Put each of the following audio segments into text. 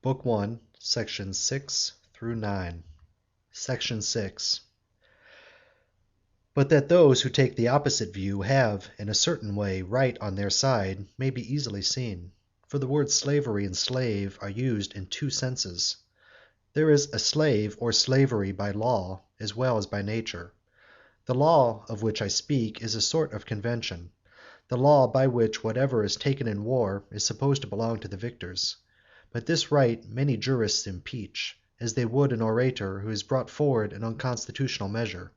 Book 1, Sections 6 through 9. Section 6. But that those who take the opposite view have, in a certain way, right on their side, may be easily seen. For the words slavery and slave are used in two senses. There is a slave or slavery by law as well as by nature. The law of which I speak is a sort of convention, the law by which whatever is taken in war is supposed to belong to the victors. But this right many jurists impeach, as they would an orator who has brought forward an unconstitutional measure.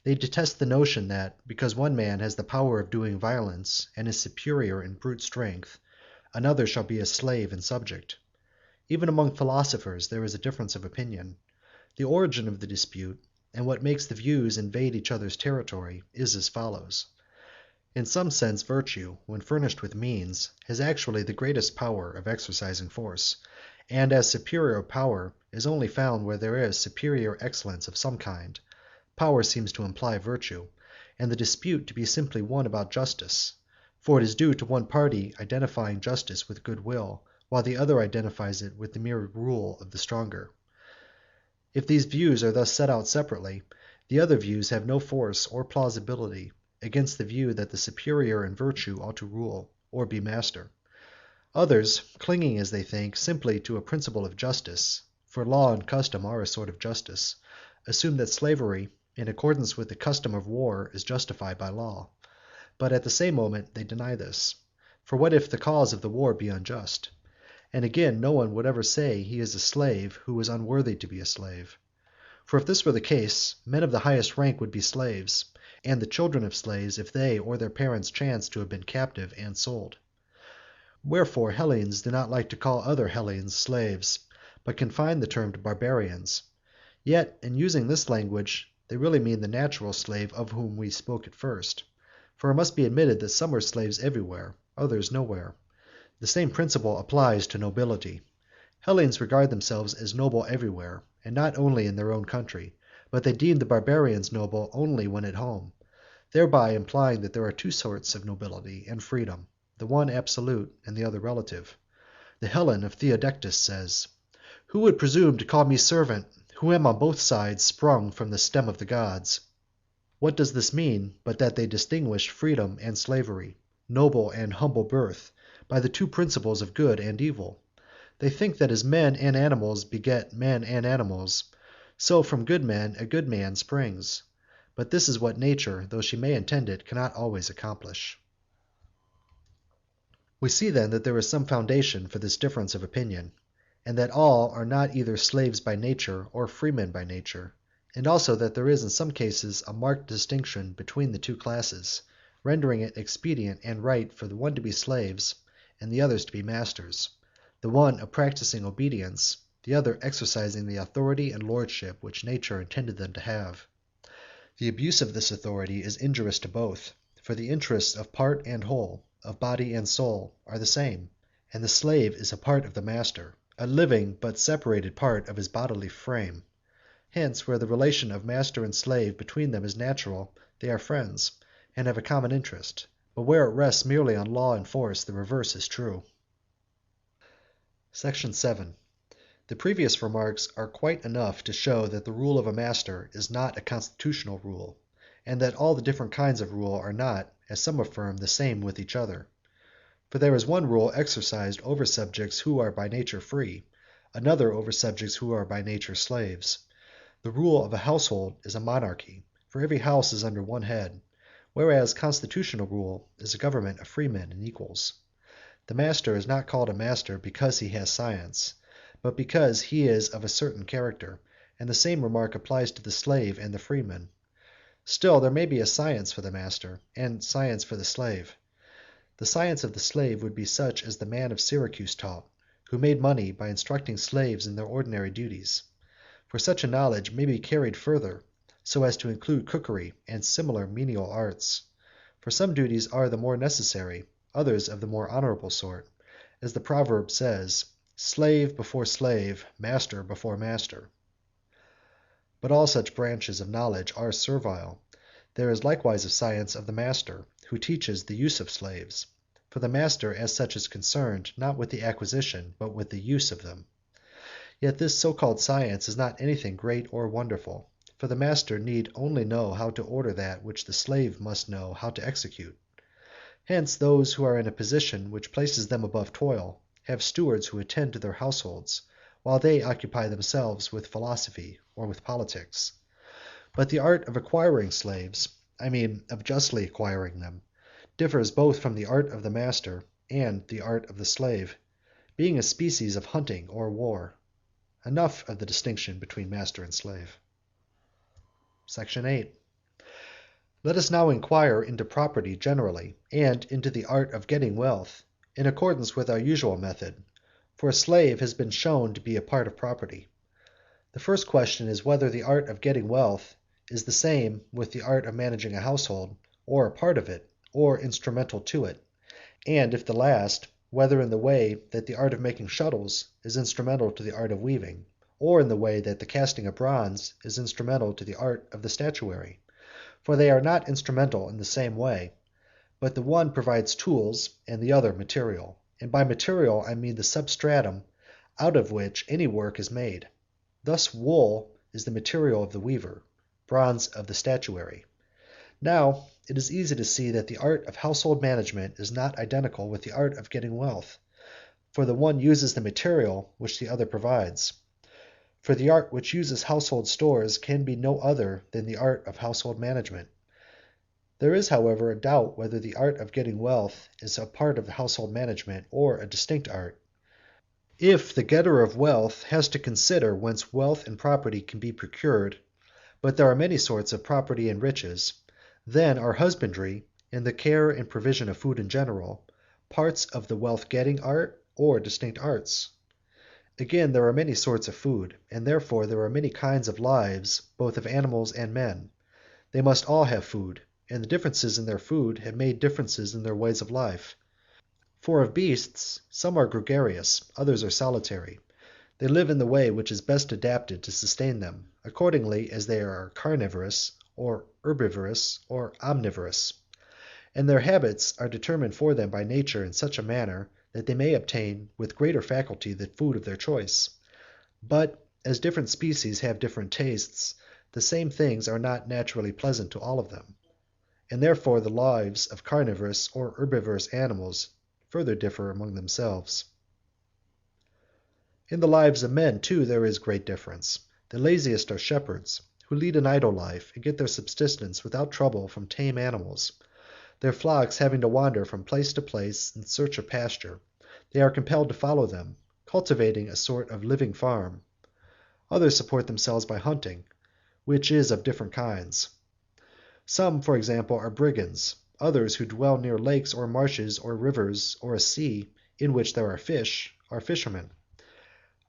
They detest the notion that, because one man has the power of doing violence, and is superior in brute strength, another shall be a slave and subject. Even among philosophers there is a difference of opinion. The origin of the dispute, and what makes the views invade each other's territory, is as follows. In some sense virtue, when furnished with means, has actually the greatest power of exercising force, and as superior power is only found where there is superior excellence of some kind, power seems to imply virtue, and the dispute to be simply one about justice, for it is due to one party identifying justice with goodwill, while the other identifies it with the mere rule of the stronger. If these views are thus set out separately, the other views have no force or plausibility against the view that the superior in virtue ought to rule, or be master. Others, clinging as they think simply to a principle of justice, for law and custom are a sort of justice, assume that slavery, in accordance with the custom of war, is justified by law. But at the same moment they deny this. For what if the cause of the war be unjust? And again, no one would ever say he is a slave who is unworthy to be a slave. For if this were the case, men of the highest rank would be slaves, and the children of slaves if they or their parents chanced to have been captive and sold. Wherefore Hellenes do not like to call other Hellenes slaves, but confine the term to barbarians. Yet in using this language they really mean the natural slave of whom we spoke at first. For it must be admitted that some are slaves everywhere, others nowhere. The same principle applies to nobility. Hellenes regard themselves as noble everywhere, and not only in their own country, but they deem the barbarians noble only when at home, thereby implying that there are two sorts of nobility and freedom, the one absolute and the other relative. The Hellen of Theodectes says, "Who would presume to call me servant, who am on both sides sprung from the stem of the gods?" What does this mean but that they distinguish freedom and slavery, noble and humble birth, by the two principles of good and evil? They think that as men and animals beget men and animals, so from good men a good man springs. But this is what nature, though she may intend it, cannot always accomplish. We see then that there is some foundation for this difference of opinion, and that all are not either slaves by nature or freemen by nature, and also that there is in some cases a marked distinction between the two classes, rendering it expedient and right for the one to be slaves and the others to be masters, the one practicing obedience, the other exercising the authority and lordship which nature intended them to have. The abuse of this authority is injurious to both, for the interests of part and whole, of body and soul, are the same, and the slave is a part of the master, a living but separated part of his bodily frame. Hence, where the relation of master and slave between them is natural, they are friends, and have a common interest, but where it rests merely on law and force, the reverse is true. Section 7. The previous remarks are quite enough to show that the rule of a master is not a constitutional rule, and that all the different kinds of rule are not, as some affirm, the same with each other. For there is one rule exercised over subjects who are by nature free, another over subjects who are by nature slaves. The rule of a household is a monarchy, for every house is under one head, whereas constitutional rule is a government of free men and equals. The master is not called a master because he has science, but because he is of a certain character, and the same remark applies to the slave and the freeman. Still there may be a science for the master, and science for the slave. The science of the slave would be such as the man of Syracuse taught, who made money by instructing slaves in their ordinary duties. For such a knowledge may be carried further, so as to include cookery and similar menial arts. For some duties are the more necessary, others of the more honorable sort, as the proverb says, "Slave before slave, master before master." But all such branches of knowledge are servile. There is likewise a science of the master, who teaches the use of slaves. For the master as such is concerned, not with the acquisition, but with the use of them. Yet this so-called science is not anything great or wonderful, for the master need only know how to order that which the slave must know how to execute. Hence those who are in a position which places them above toil have stewards who attend to their households, while they occupy themselves with philosophy or with politics. But the art of acquiring slaves, I mean of justly acquiring them, differs both from the art of the master and the art of the slave, being a species of hunting or war. Enough of the distinction between master and slave. Section 8. Let us now inquire into property generally, and into the art of getting wealth, in accordance with our usual method, for a slave has been shown to be a part of property. The first question is whether the art of getting wealth is the same with the art of managing a household, or a part of it, or instrumental to it, and if the last, whether in the way that the art of making shuttles is instrumental to the art of weaving, or in the way that the casting of bronze is instrumental to the art of the statuary. For they are not instrumental in the same way, but the one provides tools and the other material, and by material I mean the substratum out of which any work is made. Thus wool is the material of the weaver, bronze of the statuary. Now it is easy to see that the art of household management is not identical with the art of getting wealth, for the one uses the material which the other provides. For the art which uses household stores can be no other than the art of household management. There is, however, a doubt whether the art of getting wealth is a part of household management or a distinct art. If the getter of wealth has to consider whence wealth and property can be procured, but there are many sorts of property and riches, then are husbandry, and the care and provision of food in general, parts of the wealth-getting art or distinct arts. Again, there are many sorts of food, and therefore there are many kinds of lives both of animals and men. They must all have food, and the differences in their food have made differences in their ways of life. For of beasts, some are gregarious, others are solitary. They live in the way which is best adapted to sustain them, accordingly as they are carnivorous, or herbivorous, or omnivorous. And their habits are determined for them by nature in such a manner that they may obtain with greater facility the food of their choice. But as different species have different tastes, the same things are not naturally pleasant to all of them. And therefore the lives of carnivorous or herbivorous animals further differ among themselves. In the lives of men, too, there is great difference. The laziest are shepherds, who lead an idle life and get their subsistence without trouble from tame animals. Their flocks having to wander from place to place in search of pasture, they are compelled to follow them, cultivating a sort of living farm. Others support themselves by hunting, which is of different kinds. Some, for example, are brigands; others, who dwell near lakes or marshes or rivers or a sea in which there are fish, are fishermen;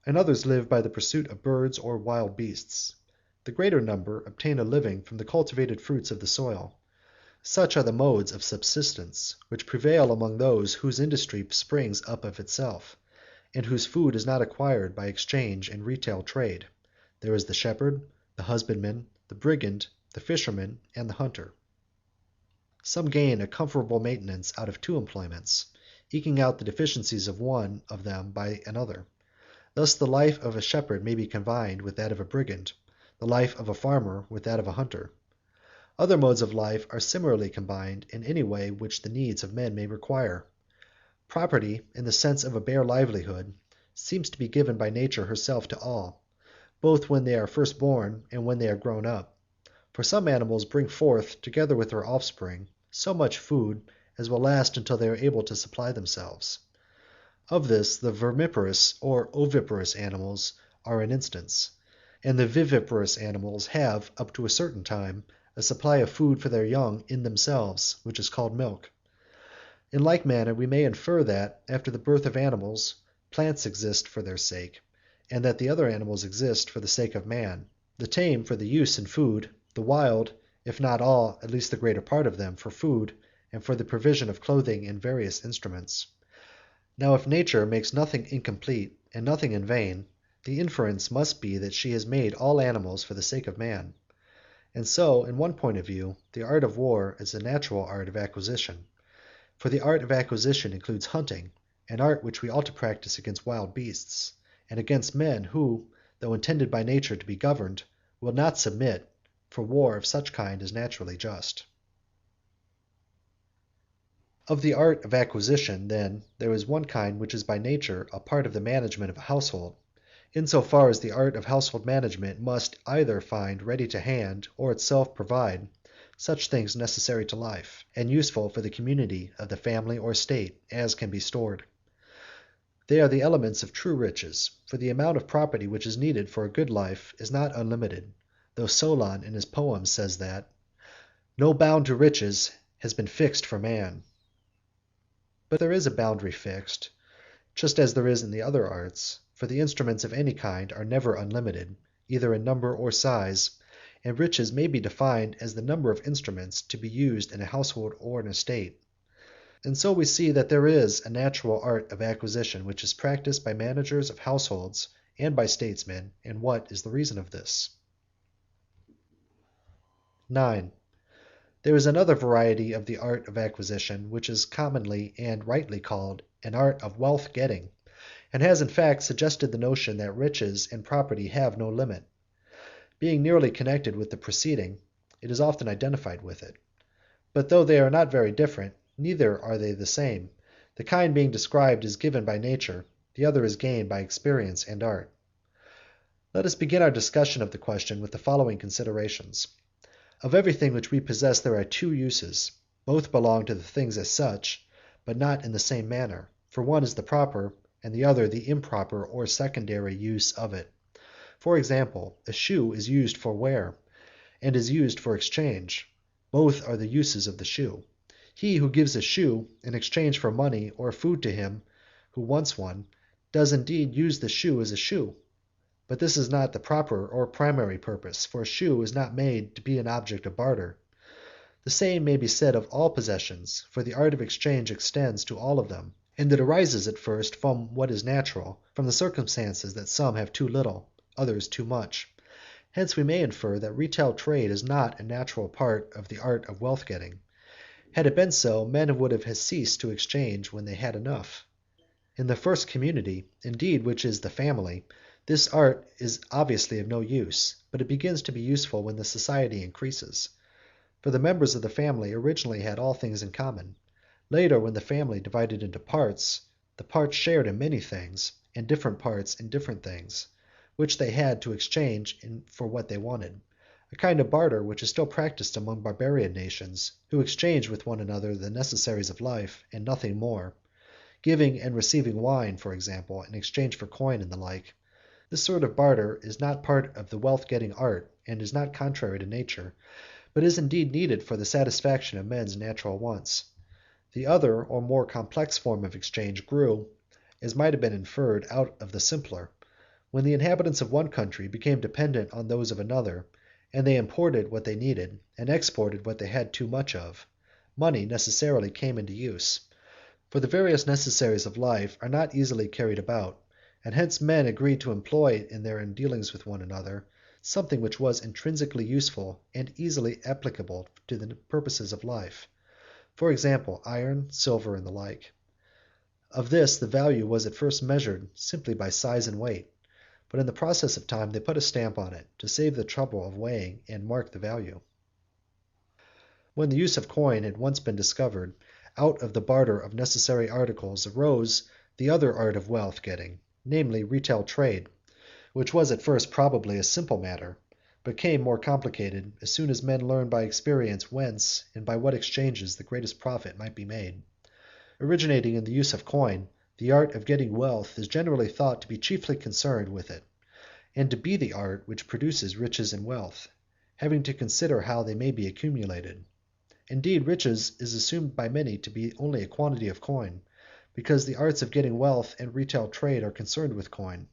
and others live by the pursuit of birds or wild beasts. The greater number obtain a living from the cultivated fruits of the soil. Such are the modes of subsistence which prevail among those whose industry springs up of itself, and whose food is not acquired by exchange and retail trade. There is the shepherd, the husbandman, the brigand, the fisherman, and the hunter. Some gain a comfortable maintenance out of two employments, eking out the deficiencies of one of them by another. Thus the life of a shepherd may be combined with that of a brigand, the life of a farmer with that of a hunter. Other modes of life are similarly combined in any way which the needs of men may require. Property, in the sense of a bare livelihood, seems to be given by nature herself to all, both when they are first born and when they are grown up. For some animals bring forth, together with their offspring, so much food as will last until they are able to supply themselves. Of this the vermiparous or oviparous animals are an instance, and the viviparous animals have, up to a certain time, a supply of food for their young in themselves, which is called milk. In like manner we may infer that, after the birth of animals, plants exist for their sake, and that the other animals exist for the sake of man; the tame for the use and food, the wild, if not all, at least the greater part of them, for food, and for the provision of clothing and various instruments. Now if nature makes nothing incomplete and nothing in vain, the inference must be that she has made all animals for the sake of man. And so, in one point of view, the art of war is a natural art of acquisition. For the art of acquisition includes hunting, an art which we ought to practice against wild beasts, and against men who, though intended by nature to be governed, will not submit, for war of such kind is naturally just. Of the art of acquisition, then, there is one kind which is by nature a part of the management of a household, in so far as the art of household management must either find ready to hand, or itself provide, such things necessary to life, and useful for the community of the family or state, as can be stored. They are the elements of true riches, for the amount of property which is needed for a good life is not unlimited, though Solon in his poems says that "no bound to riches has been fixed for man." But there is a boundary fixed, just as there is in the other arts, for the instruments of any kind are never unlimited, either in number or size, and riches may be defined as the number of instruments to be used in a household or in a state. And so we see that there is a natural art of acquisition which is practised by managers of households and by statesmen, and what is the reason of this? 9. There is another variety of the art of acquisition which is commonly and rightly called an art of wealth getting, and has in fact suggested the notion that riches and property have no limit. Being nearly connected with the preceding, it is often identified with it. But though they are not very different, neither are they the same. The kind being described is given by nature, the other is gained by experience and art. Let us begin our discussion of the question with the following considerations. Of everything which we possess there are two uses. Both belong to the things as such, but not in the same manner, for one is the proper, and the other the improper or secondary use of it. For example, a shoe is used for wear, and is used for exchange. Both are the uses of the shoe. He who gives a shoe in exchange for money or food to him who wants one, does indeed use the shoe as a shoe. But this is not the proper or primary purpose, for a shoe is not made to be an object of barter. The same may be said of all possessions, for the art of exchange extends to all of them, and it arises at first from what is natural, from the circumstance that some have too little, others too much. Hence we may infer that retail trade is not a natural part of the art of wealth getting. Had it been so, men would have ceased to exchange when they had enough. In the first community, indeed, which is the family, this art is obviously of no use, but it begins to be useful when the society increases. For the members of the family originally had all things in common. Later, when the family divided into parts, the parts shared in many things, and different parts in different things, which they had to exchange for what they wanted. A kind of barter which is still practised among barbarian nations, who exchange with one another the necessaries of life, and nothing more, giving and receiving wine, for example, in exchange for coin and the like. This sort of barter is not part of the wealth-getting art, and is not contrary to nature, but is indeed needed for the satisfaction of men's natural wants. The other or more complex form of exchange grew, as might have been inferred, out of the simpler. When the inhabitants of one country became dependent on those of another, and they imported what they needed, and exported what they had too much of, money necessarily came into use. For the various necessaries of life are not easily carried about, and hence men agreed to employ in their dealings with one another something which was intrinsically useful and easily applicable to the purposes of life, for example, iron, silver, and the like. Of this the value was at first measured simply by size and weight, but in the process of time they put a stamp on it, to save the trouble of weighing and mark the value. When the use of coin had once been discovered, out of the barter of necessary articles arose the other art of wealth getting, namely retail trade, which was at first probably a simple matter, but became more complicated as soon as men learned by experience whence and by what exchanges the greatest profit might be made. Originating in the use of coin, the art of getting wealth is generally thought to be chiefly concerned with it, and to be the art which produces riches and wealth, having to consider how they may be accumulated. Indeed, riches is assumed by many to be only a quantity of coin, because the arts of getting wealth and retail trade are concerned with coin.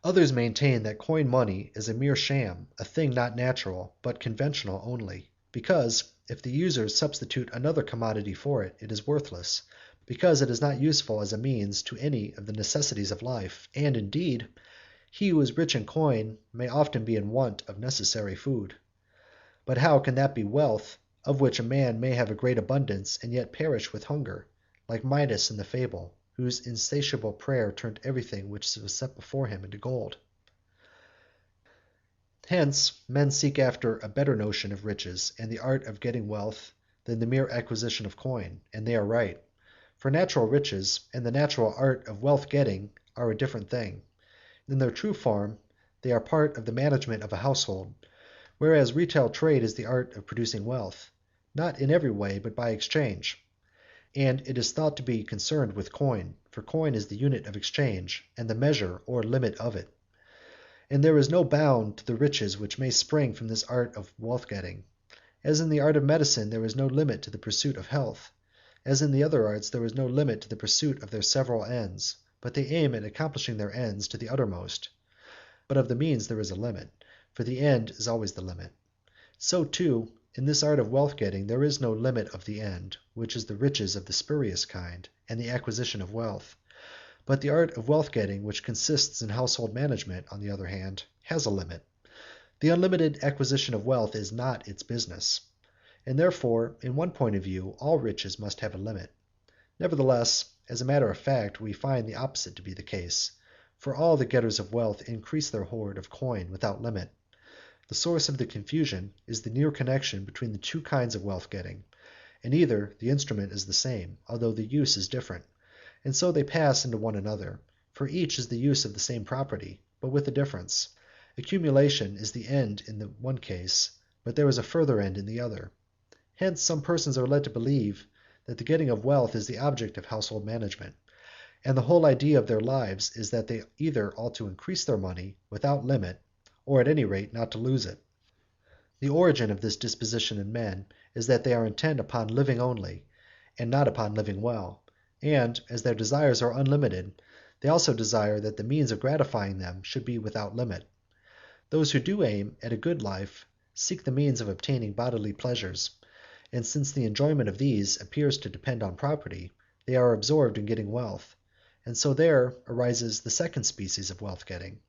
Others maintain that coin money is a mere sham, a thing not natural, but conventional only, because, if the users substitute another commodity for it, it is worthless, because it is not useful as a means to any of the necessities of life, and, indeed, he who is rich in coin may often be in want of necessary food. But how can that be wealth, of which a man may have a great abundance and yet perish with hunger, like Midas in the fable? whose insatiable prayer turned everything which was set before him into gold. Hence men seek after a better notion of riches and the art of getting wealth than the mere acquisition of coin, and they are right. For natural riches and the natural art of wealth getting are a different thing. In their true form they are part of the management of a household, whereas retail trade is the art of producing wealth, not in every way but by exchange. And it is thought to be concerned with coin, for coin is the unit of exchange and the measure or limit of it. And there is no bound to the riches which may spring from this art of wealth getting. As in the art of medicine there is no limit to the pursuit of health, as in the other arts there is no limit to the pursuit of their several ends, but they aim at accomplishing their ends to the uttermost. But of the means there is a limit, for the end is always the limit. So too, in this art of wealth getting there is no limit of the end, which is the riches of the spurious kind, and the acquisition of wealth. But the art of wealth getting, which consists in household management, on the other hand, has a limit. The unlimited acquisition of wealth is not its business. And therefore, in one point of view, all riches must have a limit. Nevertheless, as a matter of fact, we find the opposite to be the case, for all the getters of wealth increase their hoard of coin without limit. The source of the confusion is the near connection between the two kinds of wealth getting. In either the instrument is the same, although the use is different, and so they pass into one another, for each is the use of the same property, but with a difference. Accumulation is the end in the one case, but there is a further end in the other. Hence some persons are led to believe that the getting of wealth is the object of household management, and the whole idea of their lives is that they either ought to increase their money without limit, or at any rate not to lose it. The origin of this disposition in men is that they are intent upon living only, and not upon living well, and, as their desires are unlimited, they also desire that the means of gratifying them should be without limit. Those who do aim at a good life seek the means of obtaining bodily pleasures, and since the enjoyment of these appears to depend on property, they are absorbed in getting wealth, and so there arises the second species of wealth getting.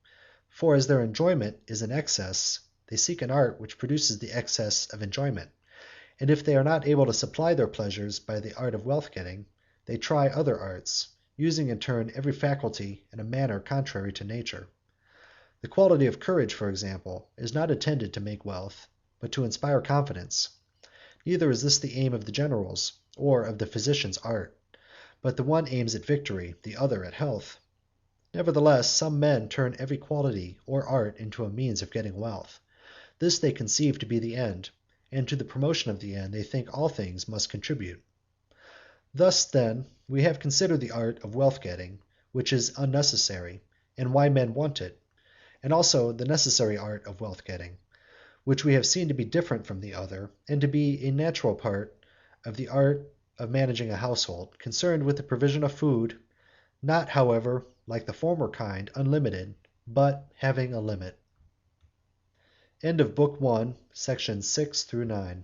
For as their enjoyment is in excess, they seek an art which produces the excess of enjoyment, and if they are not able to supply their pleasures by the art of wealth getting, they try other arts, using in turn every faculty in a manner contrary to nature. The quality of courage, for example, is not intended to make wealth, but to inspire confidence. Neither is this the aim of the general's or of the physician's art, but the one aims at victory, the other at health. Nevertheless, some men turn every quality or art into a means of getting wealth. This they conceive to be the end, and to the promotion of the end they think all things must contribute. Thus, then, we have considered the art of wealth getting, which is unnecessary, and why men want it, and also the necessary art of wealth getting, which we have seen to be different from the other, and to be a natural part of the art of managing a household, concerned with the provision of food, not, however, like the former kind, unlimited, but having a limit. End of Book 1, sections 6 through 9.